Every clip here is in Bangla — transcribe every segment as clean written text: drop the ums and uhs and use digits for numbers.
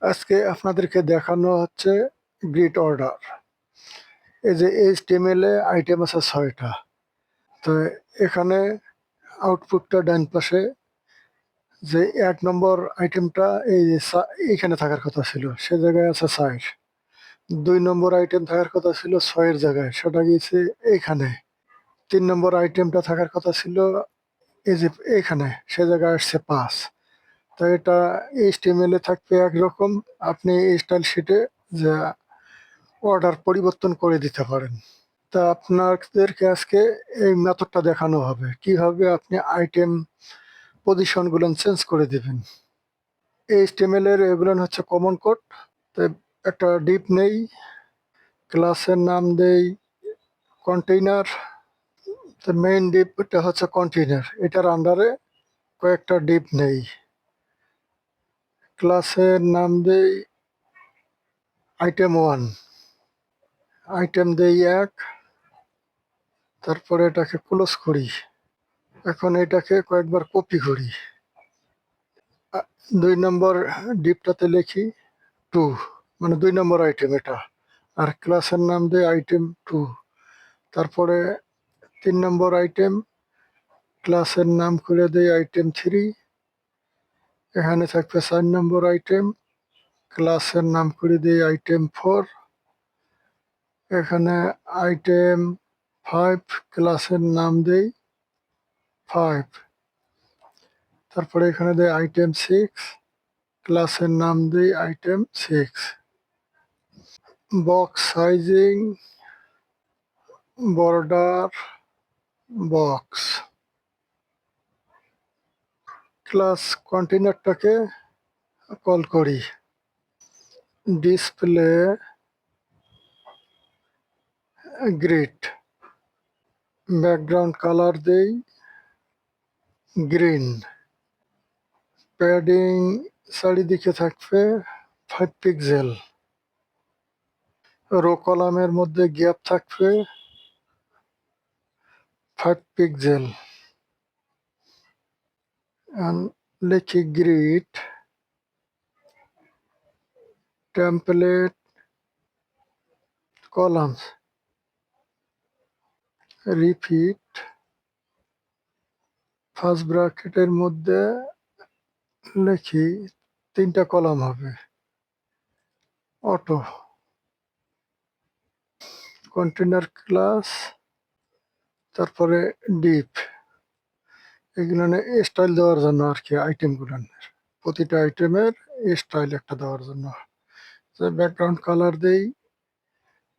আজকে আপনাদেরকে দেখানো হচ্ছে গ্রিড অর্ডার। এই যে HTML এ আইটেম আছে ৬টা। তো এখানে আউটপুটটা ডান পাশে যে ১ নম্বর আইটেমটা এই যে এইখানে থাকার কথা ছিল, সে জায়গায় আছে ৬। ২ নম্বর আইটেম থাকার কথা ছিল ৬ এর জায়গায়, সেটা গিয়েছে এইখানে। ৩ নম্বর আইটেমটা থাকার কথা ছিল এই যে এইখানে, সে জায়গায় আসছে ৫। তো এটা HTML এ থাকবে একরকম, আপনি স্টাইল শিটে যা অর্ডার পরিবর্তন করে দিতে পারেন। তা আপনাদেরকে আজকে এই মেথডটা দেখানো হবে, কিভাবে আপনি আইটেম পজিশনগুলো চেঞ্জ করে দিবেন। HTML এর এগুলো হচ্ছে কমন কোড। তো একটা ডিপ নেই, ক্লাসের নাম দেই কন্টেইনার। তো মেইন ডিপটা হচ্ছে কন্টেইনার, এটার আন্ডারে কয়েকটা ডিপ নেই। ক্লাসের নাম দেই item1, আইটেম দেই ১, তারপরে এটাকে ক্লোজ করি। এখন এটাকে কয়েকবার কপি করি। ২ নম্বর ডিপটাতে লিখি 2, মানে ২ নম্বর আইটেম এটা। আর ক্লাসের নাম দেই item2। তারপরে ৩ নম্বর আইটেম, ক্লাসের নাম করে দেই item3। এখানে থাকবে ৪ নম্বর আইটেম, ক্লাসের নাম করে দেই item4। এখানে item5, ক্লাসের নাম দেই 5। তারপরে এখানে দেই item6, ক্লাসের নাম দেই item6। Box sizing, border box. Class কন্টেইনারটাকে কল করি। ডিসপ্লে গ্রিড, ব্যাকগ্রাউন্ড কালার দেই গ্রিন। প্যাডিং চারিদিকে থাকবে 5 পিক্সেল। রো কলামের মধ্যে গ্যাপ থাকবে 5 পিক্সেল। লিখি grid template columns, repeat first ব্র্যাকেটের মধ্যে লিখি 3টা কলাম হবে, অটো। কন্টেইনার ক্লাস, তারপরে ডিপ। এগুলো স্টাইল দেওয়ার জন্য আর কি, আইটেমগুলোর প্রতিটা আইটেমের স্টাইল একটা দেওয়ার জন্য। ব্যাকগ্রাউন্ড কালার দেই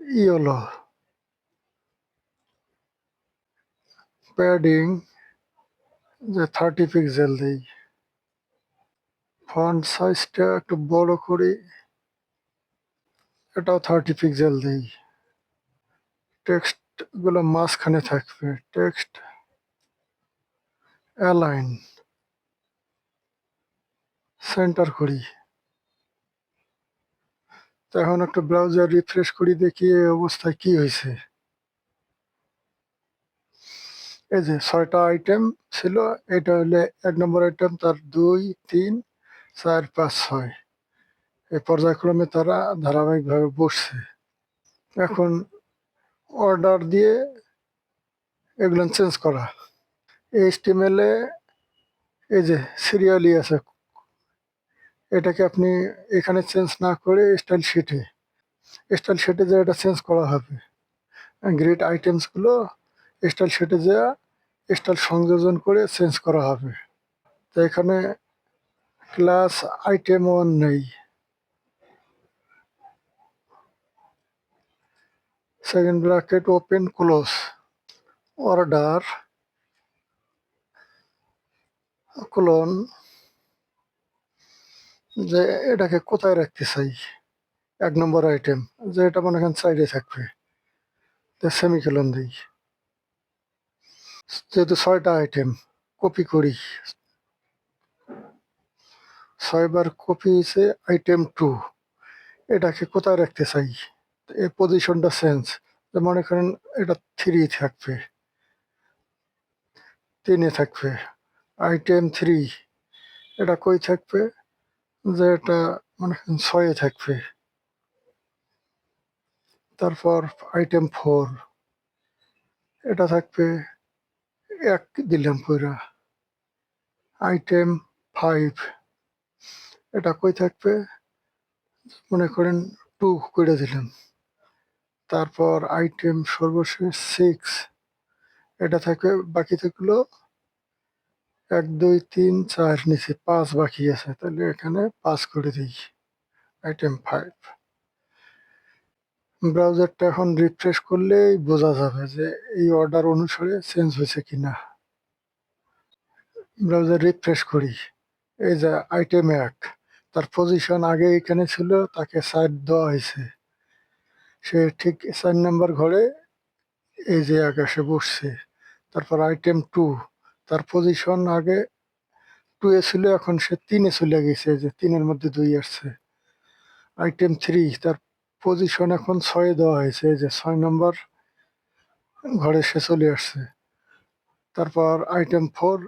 ইয়েলো। প্যাডিং যে 30 পিক্সেল দেই। ফন্ট সাইজটা একটু বড় করি, এটাও 30 পিক্সেল দেই। টেক্সট গুলো মাঝখানে থাকবে, টেক্সট অ্যালাইন, সেন্টার করি। তো এখন একটু ব্রাউজার রিফ্রেশ করি, দেখি এই অবস্থায় কি হয়েছে। এই যে ৬টা আইটেম ছিল, এটা হলে ১ নম্বর আইটেম, তার ২, ৩, ৪, ৫, ৬ এই পর্যায়ক্রমে তারা ধারাবাহিকভাবে বসছে। এখন অর্ডার দিয়ে এগুলো চেঞ্জ করা। HTML এ এই যে সিরিয়ালি আছে, এটাকে আপনি এখানে চেঞ্জ না করে স্টাইল শিটে যে এটা চেঞ্জ করা হবে। গ্রিড আইটেমসগুলো স্টাইল শিটে যে স্টাইল সংযোজন করে চেঞ্জ করা হবে। তো এখানে ক্লাস item1 নেই। Second bracket open close, order colon, যে এটাকে কোথায় রাখতে চাই। ১ নম্বর আইটেম, যে এটা মনে করেন সাইডে থাকবে, সেমিকোলন দিই। যেহেতু ৬টা আইটেম, কপি করি। ৬ বার কপি হয়েছে item2, এটাকে কোথায় রাখতে চাই। এই পজিশনটা চেঞ্জ, মনে করেন এটা 3 থাকবে, 3-এ থাকবে। item3 এটা কই থাকবে, যে এটা মনে করেন 6 থাকবে। তারপর আইটেম 4 এটা থাকবে 1 দিলাম কইরা। আইটেম 5 এটা কই থাকবে? মনে করেন 2 কইরা দিলাম। তারপর আইটেম সর্বশেষ 6 এটা থাকবে, বাকি থাকলো 1, 2, 3, 4, নিচে 5 বাকি আছে। তাহলে এখানে 5 করে দিই। আইটেম 5 ব্রাউজারটা এখন রিফ্রেশ করলেই বোঝা যাবে যে এই অর্ডার অনুসারে চেঞ্জ হয়েছে কিনা। ব্রাউজার রিফ্রেশ করি। এই যে আইটেম 1 তার পজিশন আগে এখানে ছিল, তাকে সাইড দেওয়া হয়েছে। সে ঠিক 4 নাম্বার ঘরে এই যে আকাশে বসছে। তারপর আইটেম 2 তার পজিশন আগে 2 এ ছিল, এখন সে 3 এ চলে গেছে, যে 3 এর মধ্যে 2 আসছে। আইটেম 3 তার পজিশন এখন 6 এ দেওয়া হয়েছে, যে 6 নাম্বার ঘরে সে চলে আসছে। তারপর আইটেম 4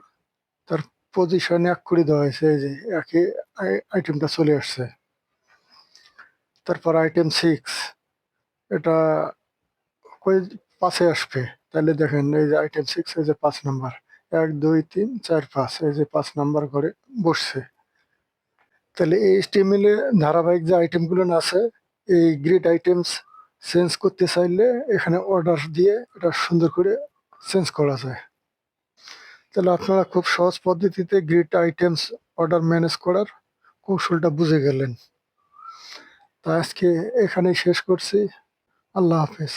তার পজিশন 1 করে দেওয়া হয়েছে, এই যে একই আইটেমটা চলে আসছে। তারপর আইটেম 6 এটা কই 5 এ আসবে। তাহলে দেখেন এই যে আইটেম 6 এই যে 5 নাম্বার, 1, 2, 3, 4, 5 এই যে 5 নাম্বার ঘরে বসছে। তাহলে এই HTML এ ধারাবাহিক যে আইটেমগুলো আছে, এই গ্রিড আইটেমস চেঞ্জ করতে চাইলে এখানে অর্ডার দিয়ে এটা সুন্দর করে চেঞ্জ করা যায়। তাহলে আপনারা খুব সহজ পদ্ধতিতে গ্রিড আইটেমস অর্ডার ম্যানেজ করার কৌশলটা বুঝে গেলেন। তা আজকে এখানেই শেষ করছি। আল্লাহ হাফেজ।